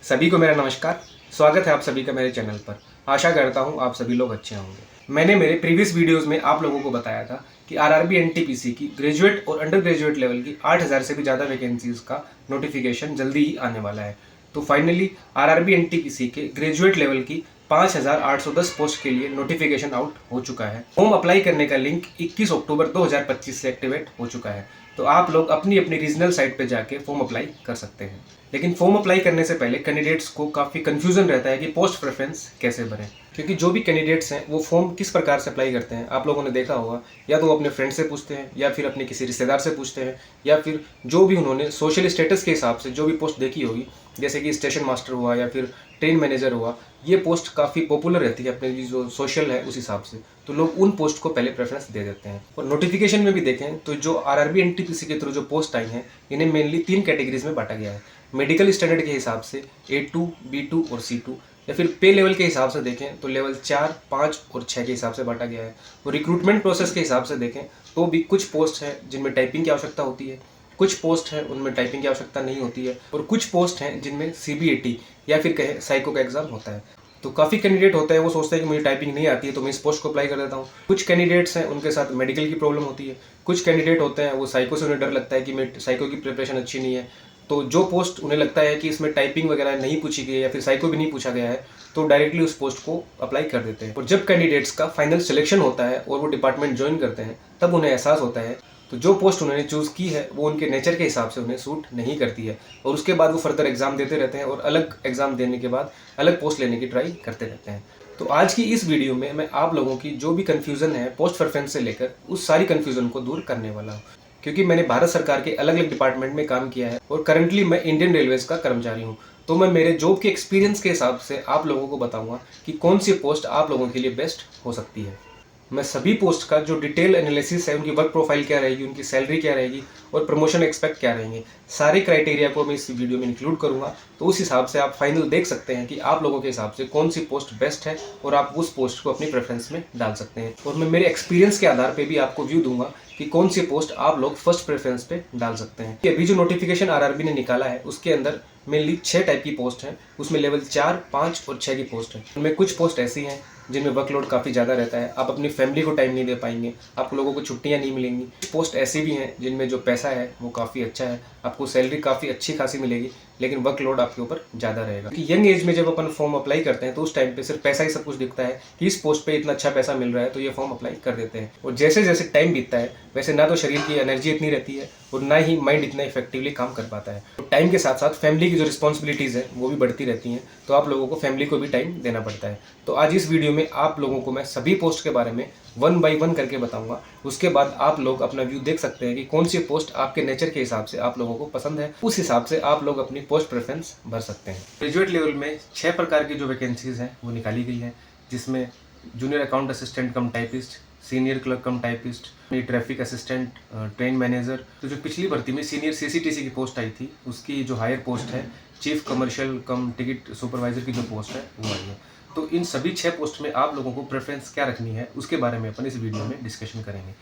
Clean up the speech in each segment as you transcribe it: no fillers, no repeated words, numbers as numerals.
सभी को मेरा नमस्कार। स्वागत है आप सभी का मेरे चैनल पर। आशा करता हूँ आप सभी लोग अच्छे होंगे। मैंने मेरे प्रीवियस वीडियोस में आप लोगों को बताया था कि आरआरबी एनटीपीसी की ग्रेजुएट और अंडर ग्रेजुएट लेवल की 8000 से भी ज़्यादा वैकेंसीज का नोटिफिकेशन जल्दी ही आने वाला है। तो फाइनली आरआरबी एनटीपीसी के ग्रेजुएट लेवल की 5810 पोस्ट के लिए नोटिफिकेशन आउट हो चुका है। फॉर्म अप्लाई करने का लिंक 21 अक्टूबर 2025 से एक्टिवेट हो चुका है। तो आप लोग अपनी अपनी रीजनल साइट पे जाके फॉर्म अप्लाई कर सकते हैं। लेकिन फॉर्म अप्लाई करने से पहले कैंडिडेट्स को काफ़ी कंफ्यूजन रहता है कि पोस्ट प्रेफरेंस कैसे भरें, क्योंकि जो भी कैंडिडेट्स हैं वो फॉर्म किस प्रकार से अप्लाई करते हैं आप लोगों ने देखा होगा। या तो वो अपने फ्रेंड से पूछते हैं, या फिर अपने किसी रिश्तेदार से पूछते हैं, या फिर जो भी उन्होंने सोशल स्टेटस के हिसाब से जो भी पोस्ट देखी होगी, जैसे कि स्टेशन मास्टर हुआ या फिर ट्रेन मैनेजर हुआ, ये पोस्ट काफ़ी पॉपुलर रहती है अपने जो सोशल है उस हिसाब से। तो लोग उन पोस्ट को पहले प्रेफरेंस दे देते हैं। और नोटिफिकेशन में भी देखें तो जो आरआरबी एनटीपीसी के थ्रू जो पोस्ट आई हैं, इन्हें मेनली 3 कैटेगरीज में बांटा गया है। मेडिकल स्टैंडर्ड के हिसाब से A2, B2 और C2, या फिर पे लेवल के हिसाब से देखें तो लेवल 4, 5 और 6 के हिसाब से बांटा गया है। और रिक्रूटमेंट प्रोसेस के हिसाब से देखें तो भी कुछ पोस्ट हैं जिनमें टाइपिंग की आवश्यकता होती है, कुछ पोस्ट हैं उनमें टाइपिंग की आवश्यकता नहीं होती है, और कुछ पोस्ट हैं जिनमें CBAT या फिर कहें साइको का एग्जाम होता है। तो काफ़ी कैंडिडेट होते हैं वो सोचते हैं कि मुझे टाइपिंग नहीं आती है तो मैं इस पोस्ट को अप्लाई कर देता हूँ। कुछ कैंडिडेट्स हैं उनके साथ मेडिकल की प्रॉब्लम होती है, कुछ कैंडिडेट होते हैं वो साइको से उन्हें डर लगता है कि मैं साइको की प्रिपरेशन अच्छी नहीं है। तो जो पोस्ट उन्हें लगता है कि इसमें टाइपिंग वगैरह नहीं पूछी गई है या फिर साइको भी नहीं पूछा गया है, तो डायरेक्टली उस पोस्ट को अप्लाई कर देते हैं। और जब कैंडिडेट्स का फाइनल सिलेक्शन होता है और वो डिपार्टमेंट ज्वाइन करते हैं, तब उन्हें एहसास होता है तो जो पोस्ट उन्होंने चूज़ की है वो उनके नेचर के हिसाब से उन्हें सूट नहीं करती है। और उसके बाद वो फर्दर एग्जाम देते रहते हैं और अलग एग्जाम देने के बाद अलग पोस्ट लेने की ट्राई करते रहते हैं। तो आज की इस वीडियो में मैं आप लोगों की जो भी कन्फ्यूज़न है पोस्ट प्रेफरेंस से लेकर, उस सारी कन्फ्यूज़न को दूर करने वाला हूँ। क्योंकि मैंने भारत सरकार के अलग अलग डिपार्टमेंट में काम किया है और करंटली मैं इंडियन रेलवेज का कर्मचारी हूँ। तो मैं मेरे जॉब के एक्सपीरियंस के हिसाब से आप लोगों को बताऊंगा कि कौन सी पोस्ट आप लोगों के लिए बेस्ट हो सकती है। मैं सभी पोस्ट का जो डिटेल एनालिसिस है, उनकी वर्क प्रोफाइल क्या रहेगी, उनकी सैलरी क्या रहेगी और प्रमोशन एक्सपेक्ट क्या रहेंगे, सारे क्राइटेरिया को मैं इस वीडियो में इंक्लूड करूंगा। तो उस हिसाब से आप फाइनल देख सकते हैं कि आप लोगों के हिसाब से कौन सी पोस्ट बेस्ट है और आप उस पोस्ट को अपनी प्रेफरेंस में डाल सकते हैं। और मैं मेरे एक्सपीरियंस के आधार पर भी आपको व्यू दूंगा कि कौन सी पोस्ट आप लोग फर्स्ट प्रेफरेंस पे डाल सकते हैं। अभी जो नोटिफिकेशन आरआरबी ने निकाला है उसके अंदर मेनली 6 टाइप की पोस्ट हैं। उसमें लेवल 4, 5 और 6 की पोस्ट है। उनमें कुछ पोस्ट ऐसी हैं जिनमें वर्कलोड काफ़ी ज़्यादा रहता है, आप अपनी फैमिली को टाइम नहीं दे पाएंगे, आप लोगों को छुट्टियां नहीं मिलेंगी। पोस्ट ऐसी भी हैं जिनमें जो पैसा है वो काफ़ी अच्छा है, आपको सैलरी काफ़ी अच्छी खासी मिलेगी, लेकिन वर्कलोड आपके ऊपर ज़्यादा रहेगा। क्योंकि यंग एज में जब अपन फॉर्म अप्लाई करते हैं तो उस टाइम पे सिर्फ पैसा ही सब कुछ दिखता है कि इस पोस्ट पे इतना अच्छा पैसा मिल रहा है तो ये फॉर्म अप्लाई कर देते हैं। और जैसे जैसे टाइम बीतता है वैसे ना तो शरीर की एनर्जी इतनी रहती है और ना ही माइंड इतना इफेक्टिवली काम कर पाता है। तो टाइम के साथ साथ फैमिली की जो रिस्पॉन्सिबिलिटीज़ है वो भी बढ़ती रहती हैं, तो आप लोगों को फैमिली को भी टाइम देना पड़ता है। तो आज इस वीडियो में आप लोगों को मैं सभी पोस्ट के बारे में 1 बाय 1 करके बताऊंगा। उसके बाद आप लोग अपना व्यू देख सकते हैं कि कौन सी पोस्ट आपके नेचर के हिसाब से आप लोगों को पसंद है, उस हिसाब से आप लोग अपनी पोस्ट प्रेफरेंस भर सकते हैं। ग्रेजुएट लेवल में 6 प्रकार की जो वैकेंसीज हैं वो निकाली गई हैं, जिसमें जूनियर अकाउंट असिस्टेंट कम टाइपिस्ट, सीनियर क्लर्क कम typist, traffic assistant, train manager. तो जो पिछली भर्ती में सीनियर CCTC की पोस्ट आई थी उसकी जो हायर पोस्ट है चीफ कमर्शियल कम टिकट सुपरवाइजर की जो पोस्ट है वो आई है। तो इन सभी 6 पोस्ट में आप लोगों को प्रेफरेंस क्या रखनी है उसके बारे में अपन इस वीडियो में डिस्कशन करेंगे।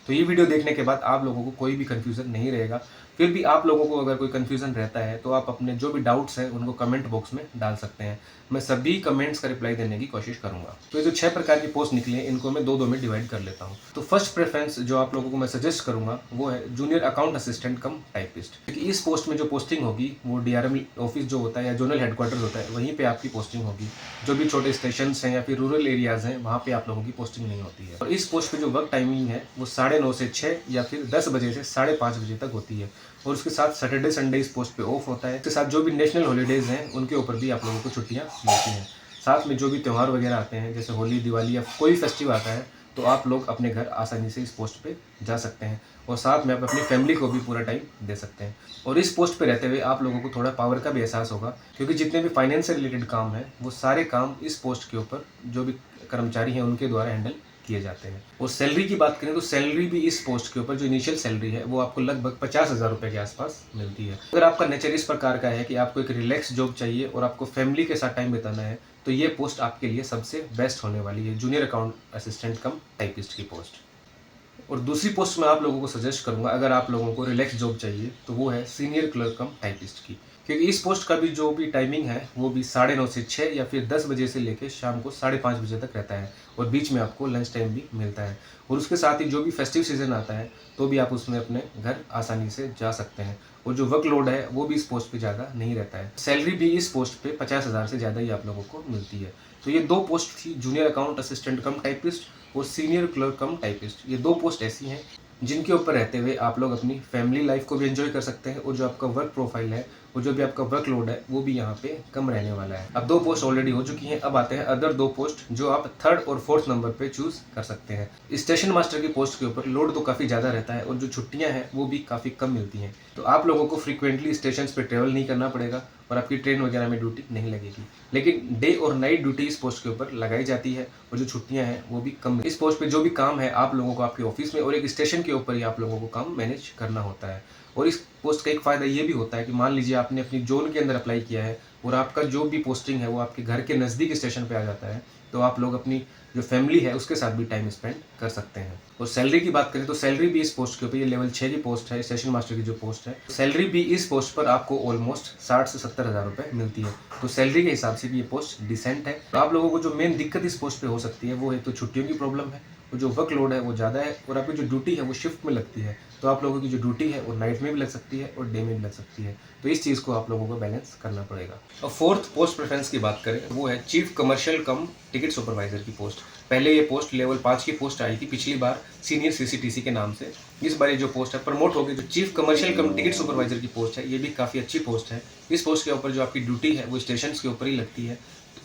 तो ये वीडियो देखने के बाद आप लोगों को कोई भी कन्फ्यूज़न नहीं रहेगा। फिर भी आप लोगों को अगर कोई कन्फ्यूज़न रहता है तो आप अपने जो भी डाउट्स हैं उनको कमेंट बॉक्स में डाल सकते हैं। मैं सभी कमेंट्स का रिप्लाई देने की कोशिश करूंगा। तो ये जो 6 प्रकार की पोस्ट निकली हैं इनको मैं 2 में डिवाइड कर लेता हूँ। तो फर्स्ट प्रेफरेंस जो आप लोगों को मैं सजेस्ट करूंगा वो है जूनियर अकाउंट असिस्टेंट कम टाइपिस्ट। क्योंकि इस पोस्ट में जो पोस्टिंग होगी वो DRM ऑफिस जो होता है या जोनल हेडक्वार्टर्स होता है वहीं पर आपकी पोस्टिंग होगी। जो भी छोटे स्टेशन हैं या फिर रूरल एरियाज़ हैं वहाँ पर आप लोगों की पोस्टिंग नहीं होती है। और इस पोस्ट पर जो वर्क टाइमिंग है वो 9:30 से 6 या फिर 10 बजे से 5:30 बजे तक होती है। और उसके साथ सैटरडे संडे इस पोस्ट पे ऑफ होता है। इसके साथ जो भी नेशनल हॉलीडेज़ हैं उनके ऊपर भी आप लोगों को छुट्टियां मिलती हैं। साथ में जो भी त्यौहार वगैरह आते हैं जैसे होली, दिवाली या कोई फेस्टिवल आता है तो आप लोग अपने घर आसानी से इस पोस्ट पे जा सकते हैं और साथ में आप अपनी फैमिली को भी पूरा टाइम दे सकते हैं। और इस पोस्ट पे रहते हुए आप लोगों को थोड़ा पावर का भी एहसास होगा, क्योंकि जितने भी फाइनेंस से रिलेटेड काम है वो सारे काम इस पोस्ट के ऊपर जो भी कर्मचारी हैं उनके द्वारा हैंडल किए जाते हैं। और सैलरी की बात करें तो सैलरी भी इस पोस्ट के ऊपर जो इनिशियल सैलरी है वो आपको लगभग 50,000 रुपये के आसपास मिलती है। अगर आपका नेचर इस प्रकार का है कि आपको एक रिलैक्स जॉब चाहिए और आपको फैमिली के साथ टाइम बिताना है तो ये पोस्ट आपके लिए सबसे बेस्ट होने वाली है, जूनियर अकाउंट असिस्टेंट कम टाइपिस्ट की पोस्ट। और दूसरी पोस्ट मैं आप लोगों को सजेस्ट करूंगा अगर आप लोगों को रिलैक्स जॉब चाहिए तो वो है सीनियर क्लर्क कम टाइपिस्ट की। क्योंकि इस पोस्ट का भी जो भी टाइमिंग है वो भी 9:30 से 6 या फिर 10 बजे से लेकर शाम को 5:30 बजे तक रहता है और बीच में आपको लंच टाइम भी मिलता है। और उसके साथ ही जो भी फेस्टिव सीज़न आता है तो भी आप उसमें अपने घर आसानी से जा सकते हैं और जो वर्कलोड है वो भी इस पोस्ट पे ज़्यादा नहीं रहता है। सैलरी भी इस पोस्ट पे 50,000 से ज़्यादा ही आप लोगों को मिलती है। तो ये 2 पोस्ट थी, जूनियर अकाउंट असिस्टेंट कम टाइपिस्ट और सीनियर क्लर्क कम टाइपिस्ट। ये 2 पोस्ट ऐसी हैं जिनके ऊपर रहते हुए आप लोग अपनी फैमिली लाइफ को भी एंजॉय कर सकते हैं और जो आपका वर्क प्रोफाइल है और जो भी आपका वर्कलोड है वो भी यहाँ पे कम रहने वाला है। अब 2 पोस्ट ऑलरेडी हो चुकी हैं, अब आते हैं अदर 2 पोस्ट जो आप 3rd और 4th नंबर पे चूज कर सकते हैं। स्टेशन मास्टर की पोस्ट के ऊपर लोड तो काफ़ी ज़्यादा रहता है और जो छुट्टियाँ हैं वो भी काफ़ी कम मिलती हैं। तो आप लोगों को फ्रीक्वेंटली स्टेशन पे ट्रेवल नहीं करना पड़ेगा और आपकी ट्रेन वगैरह में ड्यूटी नहीं लगेगी। लेकिन डे और नाइट ड्यूटी इस पोस्ट के ऊपर लगाई जाती है और जो छुट्टियां हैं वो भी कम। इस पोस्ट पे जो भी काम है आप लोगों को आपके ऑफिस में और एक स्टेशन के ऊपर ही आप लोगों को काम मैनेज करना होता है। और इस पोस्ट का एक फ़ायदा ये भी होता है कि मान लीजिए आपने अपनी जोन के अंदर अप्लाई किया है और आपका जो भी पोस्टिंग है वो आपके घर के नज़दीक स्टेशन पे आ जाता है, तो आप लोग अपनी जो फैमिली है उसके साथ भी टाइम स्पेंड कर सकते हैं। और सैलरी की बात करें तो सैलरी भी इस पोस्ट के ऊपर, ये लेवल 6 की पोस्ट है, स्टेशन मास्टर की जो पोस्ट है, सैलरी भी इस पोस्ट पर आपको ऑलमोस्ट 60 से 70 हज़ार रुपये मिलती है। तो सैलरी के हिसाब से भी ये पोस्ट डिसेंट है। तो आप लोगों को जो मेन दिक्कत इस पोस्ट पे हो सकती है वो एक तो छुट्टियों की प्रॉब्लम है और जो वर्कलोड है वो ज़्यादा है और आपकी जो ड्यूटी है वो शिफ्ट में लगती है। तो आप लोगों की जो ड्यूटी है वो नाइट में भी लग सकती है और डे में भी लग सकती है। तो इस चीज़ को आप लोगों को बैलेंस करना पड़ेगा। और 4th पोस्ट प्रेफरेंस की बात करें वो है चीफ कमर्शियल कम टिकट सुपरवाइजर की पोस्ट। पहले ये पोस्ट लेवल 5 की पोस्ट आई थी पिछली बार सीनियर सीसीटीसी के नाम से। इस बार ये जो पोस्ट है प्रमोट हो गई, जो चीफ कमर्शियल कम टिकट सुपरवाइजर की पोस्ट है ये भी काफ़ी अच्छी पोस्ट है। इस पोस्ट के ऊपर जो आपकी ड्यूटी है वो स्टेशन के ऊपर ही लगती है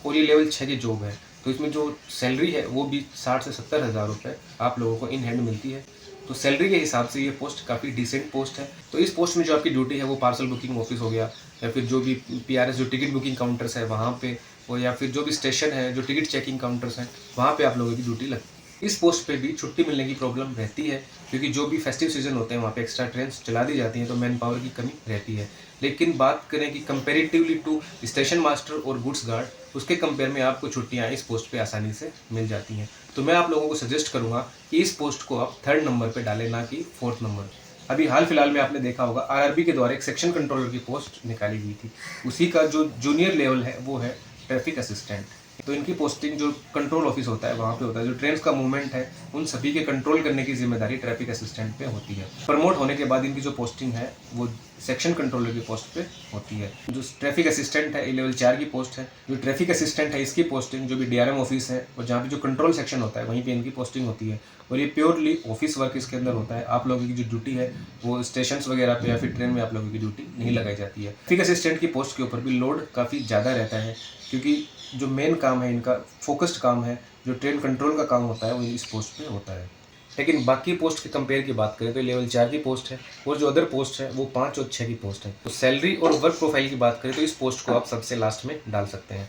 और ये लेवल 6 की जॉब है। तो इसमें जो सैलरी है वो भी 60 से 70 हज़ार रुपये आप लोगों को इन हैंड मिलती है। तो सैलरी के हिसाब से ये पोस्ट काफ़ी डिसेंट पोस्ट है। तो इस पोस्ट में जो आपकी ड्यूटी है वो पार्सल बुकिंग ऑफिस हो गया या फिर जो भी पीआरएस जो टिकट बुकिंग काउंटर्स है वहाँ पे, और या फिर जो भी स्टेशन है जो टिकट चेकिंग काउंटर्स हैं वहाँ पे आप लोगों की ड्यूटी लगती है। इस पोस्ट पे भी छुट्टी मिलने की प्रॉब्लम रहती है क्योंकि जो भी फेस्टिव सीजन होते हैं वहाँ पे एक्स्ट्रा ट्रेन चला दी जाती हैं तो मैन पावर की कमी रहती है। लेकिन बात करें कि कंपेरेटिवली टू स्टेशन मास्टर और गुड्स गार्ड, उसके कंपेयर में आपको छुट्टियाँ इस पोस्ट पे आसानी से मिल जाती हैं। तो मैं आप लोगों को सजेस्ट करूँगा कि इस पोस्ट को आप 3rd नंबर पर डालें, ना कि 4th नंबर। अभी हाल फिलहाल में आपने देखा होगा आरआरबी के द्वारा एक सेक्शन कंट्रोलर की पोस्ट निकाली गई थी, उसी का जो जूनियर लेवल है वो है ट्रैफिक असिस्टेंट। तो इनकी पोस्टिंग जो कंट्रोल ऑफिस होता है वहाँ पे होता है, जो ट्रेन का मूवमेंट है उन सभी के कंट्रोल करने की जिम्मेदारी ट्रैफिक असिस्टेंट पे होती है। प्रमोट होने के बाद इनकी जो पोस्टिंग है वो सेक्शन कंट्रोलर की पोस्ट पे होती है। जो ट्रैफिक असिस्टेंट है ये लेवल 4 की पोस्ट है। जो ट्रैफिक असिस्टेंट है इसकी पोस्टिंग जो भी डीआरएम ऑफिस है और जहाँ पे जो कंट्रोल सेक्शन होता है वहीं पे इनकी पोस्टिंग होती है और ये प्योरली ऑफिस वर्क इसके अंदर होता है। आप लोगों की जो ड्यूटी है वो स्टेशन वगैरह पे या फिर ट्रेन में आप लोगों की ड्यूटी नहीं लगाई जाती है। ट्रैफिक असिस्टेंट की पोस्ट के ऊपर भी लोड काफ़ी ज़्यादा रहता है क्योंकि जो मेन काम है इनका फोकस्ड काम है, जो ट्रेन कंट्रोल का काम होता है वो इस पोस्ट पे होता है। लेकिन बाकी पोस्ट के कंपेयर की बात करें तो लेवल 4 की पोस्ट है और जो अदर पोस्ट है वो 5 और 6 की पोस्ट है। तो सैलरी और वर्क प्रोफाइल की बात करें तो इस पोस्ट को आप सबसे लास्ट में डाल सकते हैं।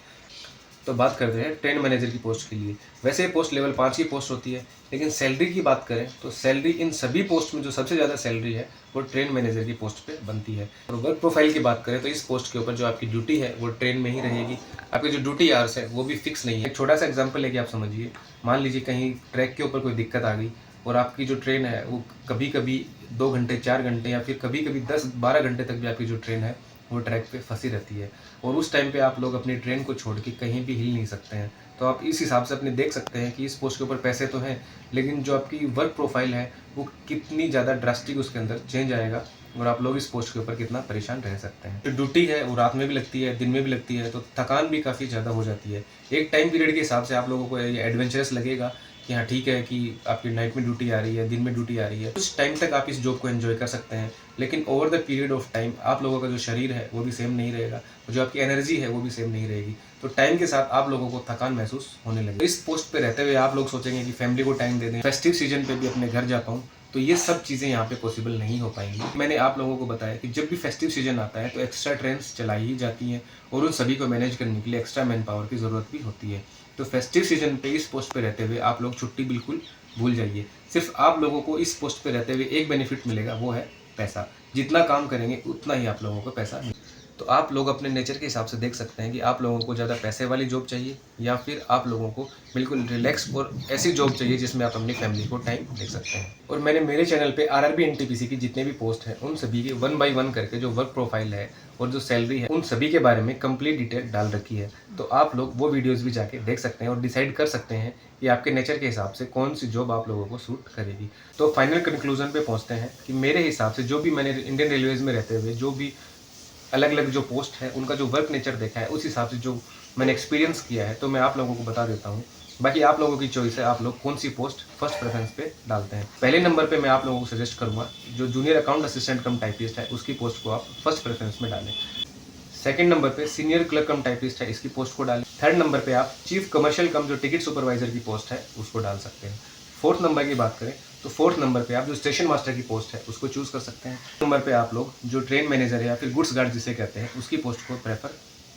तो बात करते हैं ट्रेन मैनेजर की पोस्ट के लिए। वैसे ये पोस्ट लेवल 5 की पोस्ट होती है, लेकिन सैलरी की बात करें तो सैलरी इन सभी पोस्ट में जो सबसे ज़्यादा सैलरी है वो ट्रेन मैनेजर की पोस्ट पे बनती है। और वर्क प्रोफाइल की बात करें तो इस पोस्ट के ऊपर जो आपकी ड्यूटी है वो ट्रेन में ही रहेगी। आपकी जो ड्यूटी आवर्स है वो भी फिक्स नहीं है। एक छोटा सा एग्जाम्पल लेके आप समझिए, मान लीजिए कहीं ट्रैक के ऊपर कोई दिक्कत आ गई और आपकी जो ट्रेन है वो कभी कभी 2 घंटे 4 घंटे या फिर कभी कभी 10-12 घंटे तक भी आपकी जो ट्रेन है वो ट्रैक पे फंसी रहती है और उस टाइम पे आप लोग अपनी ट्रेन को छोड़ के कहीं भी हिल नहीं सकते हैं। तो आप इस हिसाब से अपने देख सकते हैं कि इस पोस्ट के ऊपर पैसे तो हैं लेकिन जो आपकी वर्क प्रोफाइल है वो कितनी ज़्यादा ड्रास्टिक उसके अंदर चेंज आएगा और आप लोग इस पोस्ट के ऊपर कितना परेशान रह सकते हैं। जो ड्यूटी है वो रात में भी लगती है, दिन में भी लगती है, तो थकान भी काफ़ी ज़्यादा हो जाती है। एक टाइम पीरियड के हिसाब से आप लोगों को ये एडवेंचरस लगेगा कि हाँ ठीक है कि आपकी नाइट में ड्यूटी आ रही है, दिन में ड्यूटी आ रही है, कुछ टाइम तक आप इस जॉब को एंजॉय कर सकते हैं। लेकिन over the period of time आप लोगों का जो शरीर है वो भी सेम नहीं रहेगा, जो आपकी एनर्जी है वो भी सेम नहीं रहेगी। तो टाइम के साथ आप लोगों को थकान महसूस होने लगेगी। इस पोस्ट पे रहते हुए आप लोग सोचेंगे कि फैमिली को टाइम दे दें, फेस्टिव सीजन पे भी अपने घर जा पाऊँ, तो ये सब चीज़ें यहाँ पे पॉसिबल नहीं हो पाएंगी। मैंने आप लोगों को बताया कि जब भी फेस्टिव सीजन आता है तो एक्स्ट्रा ट्रेन चलाई ही जाती हैं और उन सभी को मैनेज करने के लिए एक्स्ट्रा मैन पावर की ज़रूरत भी होती है। तो फेस्टिव सीजन पे इस पोस्ट पे रहते हुए आप लोग छुट्टी बिल्कुल भूल जाइए। सिर्फ आप लोगों को इस पोस्ट पे रहते हुए एक बेनिफिट मिलेगा, वो है पैसा। जितना काम करेंगे उतना ही आप लोगों को पैसा मिलेगा। तो आप लोग अपने नेचर के हिसाब से देख सकते हैं कि आप लोगों को ज़्यादा पैसे वाली जॉब चाहिए या फिर आप लोगों को बिल्कुल रिलैक्स और ऐसी जॉब चाहिए जिसमें आप अपनी फैमिली को टाइम दे सकते हैं। और मैंने मेरे चैनल पे आरआरबी एनटीपीसी की जितने भी पोस्ट हैं उन सभी के 1 बाय 1 करके जो वर्क प्रोफाइल है और जो सैलरी है उन सभी के बारे में कंप्लीट डिटेल डाल रखी है। तो आप लोग वो वीडियोज़ भी जाके देख सकते हैं और डिसाइड कर सकते हैं कि आपके नेचर के हिसाब से कौन सी जॉब आप लोगों को सूट करेगी। तो फाइनल कंक्लूजन पे पहुंचते हैं कि मेरे हिसाब से जो भी मैंने इंडियन रेलवेज़ में रहते हुए जो भी अलग अलग जो पोस्ट है उनका जो वर्क नेचर देखा है उस हिसाब से जो मैंने एक्सपीरियंस किया है तो मैं आप लोगों को बता देता हूँ। बाकी आप लोगों की चॉइस है, आप लोग कौन सी पोस्ट फर्स्ट प्रेफरेंस पे डालते हैं। पहले नंबर पे मैं आप लोगों को सजेस्ट करूँगा जो जूनियर अकाउंट असिस्टेंट कम टाइपिस्ट है उसकी पोस्ट को आप फर्स्ट प्रेफरेंस में डालें। सेकंड नंबर पे सीनियर क्लर्क कम टाइपिस्ट है इसकी पोस्ट को डालें। थर्ड नंबर पे आप चीफ कमर्शियल कम जो टिकट सुपरवाइजर की पोस्ट है उसको डाल सकते हैं। फोर्थ नंबर की बात करें तो फोर्थ नंबर पे आप जो स्टेशन मास्टर की पोस्ट है उसको चूज़ कर सकते हैं। नंबर पे आप लोग जो ट्रेन मैनेजर है या फिर गुड्स गार्ड जिसे कहते हैं उसकी पोस्ट को प्रेफर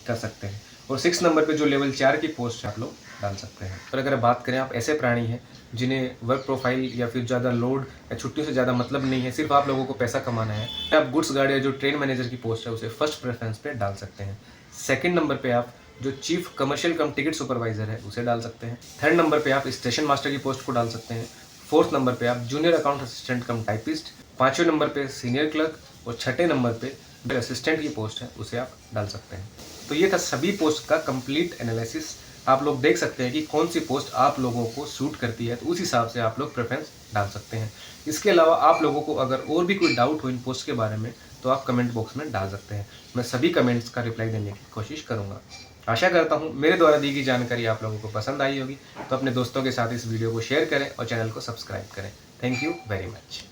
कर सकते हैं। और 6 नंबर पे जो लेवल 4 की पोस्ट है आप लोग डाल सकते हैं। और अगर बात करें आप ऐसे प्राणी हैं जिन्हें वर्क प्रोफाइल या फिर ज़्यादा लोड या छुट्टियों से ज़्यादा मतलब नहीं है, सिर्फ आप लोगों को पैसा कमाना है, आप गुड्स गार्ड या जो ट्रेन मैनेजर की पोस्ट है उसे फर्स्ट प्रेफरेंस पे डाल सकते हैं। सेकंड नंबर पे आप जो चीफ कमर्शियल कम टिकट सुपरवाइजर है उसे डाल सकते हैं। थर्ड नंबर पे आप स्टेशन मास्टर की पोस्ट को डाल सकते हैं। फोर्थ नंबर पे आप जूनियर अकाउंट असिस्टेंट कम टाइपिस्ट, पाँचवें नंबर पे सीनियर क्लर्क और छठे नंबर पे जो असिस्टेंट की पोस्ट है उसे आप डाल सकते हैं। तो ये था सभी पोस्ट का कंप्लीट एनालिसिस। आप लोग देख सकते हैं कि कौन सी पोस्ट आप लोगों को सूट करती है, तो उस हिसाब से आप लोग प्रेफरेंस डाल सकते हैं। इसके अलावा आप लोगों को अगर और भी कोई डाउट हो इन पोस्ट के बारे में तो आप कमेंट बॉक्स में डाल सकते हैं। मैं सभी कमेंट्स का रिप्लाई देने की कोशिश करूँगा। आशा करता हूँ मेरे द्वारा दी गई जानकारी आप लोगों को पसंद आई होगी, तो अपने दोस्तों के साथ इस वीडियो को शेयर करें और चैनल को सब्सक्राइब करें। Thank you very much.